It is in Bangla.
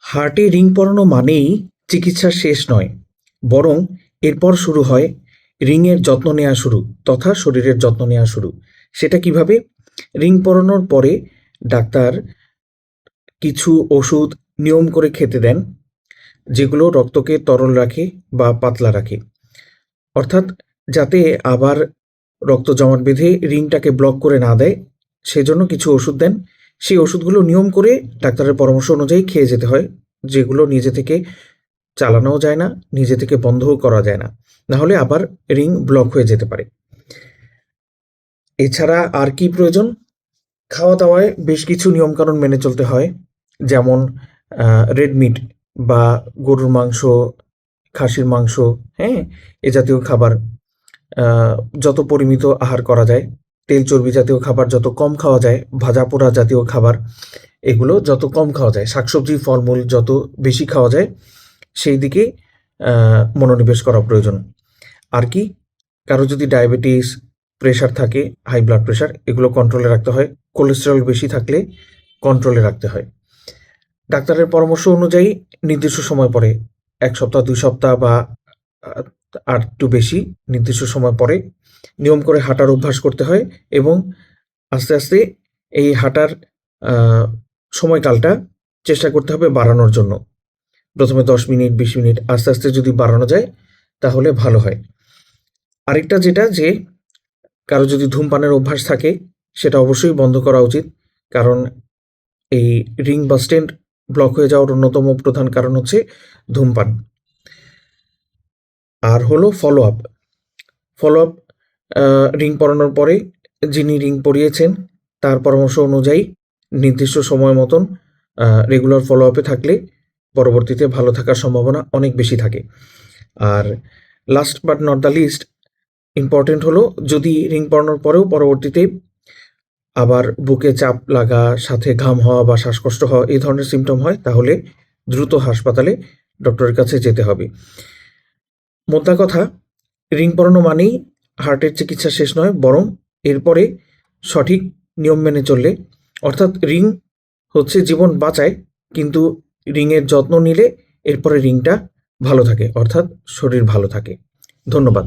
হার্টে রিং পরানো মানেই চিকিৎসা শেষ নয়, বরং এরপর শুরু হয় রিংয়ের যত্ন নেওয়া শুরু তথা শরীরের যত্ন নেওয়া শুরু। সেটা কিভাবে? রিং পরানোর পরে ডাক্তার কিছু ওষুধ নিয়ম করে খেতে দেন, যেগুলো রক্তকে তরল রাখে বা পাতলা রাখে। অর্থাৎ যাতে আবার রক্ত জমাট বেঁধে রিংটাকে ব্লক করে না দেয়, সেজন্য কিছু ওষুধ দেন। সেই ওষুধগুলো নিয়ম করে ডাক্তারের পরামর্শ অনুযায়ী খেয়ে যেতে হয়, যেগুলো নিজে থেকে চালানোও যায় না, নিজে থেকে বন্ধও করা যায় না। নাহলে আবার রিং ব্লক হয়ে যেতে পারে। এছাড়া আর কি প্রয়োজন? খাওয়া-দাওয়ায় বেশ কিছু নিয়মকানুন মেনে চলতে হয়। যেমন রেড মিট বা গরুর মাংস, খাসির মাংস, হ্যাঁ? এ জাতীয় খাবার আ যত পরিমিত আহার করা যায়, তেল চর্বি জাতীয় খাবার যত কম খাওয়া যায়, ভাজা-পোড়া জাতীয় খাবার এগুলো যত কম খাওয়া যায়, শাকসবজি, ফলমূল যত বেশি খাওয়া যায়, সেই দিকে আ মনোনিবেশ করা প্রয়োজন। আর কি? কারো যদি ডায়াবেটিস, প্রেশার থাকে, হাই ব্লাড প্রেশার এগুলো কন্ট্রোলে রাখতে হয়। কোলেস্টেরল বেশি থাকলে কন্ট্রোলে রাখতে হয়। ডাক্তারের পরামর্শ অনুযায়ী নির্দিষ্ট সময় পরে ১ সপ্তাহ, ২ সপ্তাহ বা আ আর একটু বেশি নির্দিষ্ট সময় পরে নিয়ম করে হাঁটার অভ্যাস করতে হয় এবং আস্তে, আস্তে এই হাঁটার আ সময়কালটা চেষ্টা করতে হবে বাড়ানোর জন্য। ১ম এ ১০ মিনিট, ২০ মিনিট আস্তে, আস্তে যদি বাড়ানো যায় তাহলে ভালো হয়। আরেকটা যেটা যে কারো যদি ধূমপানের অভ্যাস থাকে সেটা অবশ্যই বন্ধ করা উচিত। কারণ এই রিং বা স্টেন্ট ব্লক হয়ে যাওয়ার অন্যতম প্রধান কারণ হচ্ছে ধূমপান। আর হলো follow up. Follow up ring পরানোর পরে যিনি রিং পরিয়েছেন তার পরামর্শ অনুযায়ী নির্দিষ্ট সময় মতন রেগুলার ফলো আপে থাকলে পরবর্তীতে ভালো থাকার সম্ভাবনা অনেক বেশি থাকে। আর last but not the least important হলো যদি রিং পরানোর পরেও পরবর্তীতে আবার বুকে চাপ লাগা, সাথে ঘাম হওয়া বা শ্বাসকষ্ট হওয়া এই ধরনের সিম্পটম হয় তাহলে দ্রুত হাসপাতালে ডক্টরের কাছে যেতে হবে। মোদ্দা কথা, রিং পরানো মানেই হার্টের চিকিৎসা শেষ নয়, বরং এরপরে সঠিক নিয়ম মেনে চললে, অর্থাৎ রিং হচ্ছে জীবন বাঁচায়, কিন্তু রিংয়ের যত্ন নিলে এরপরে রিংটা ভালো থাকে, অর্থাৎ শরীর ভালো থাকে। ধন্যবাদ।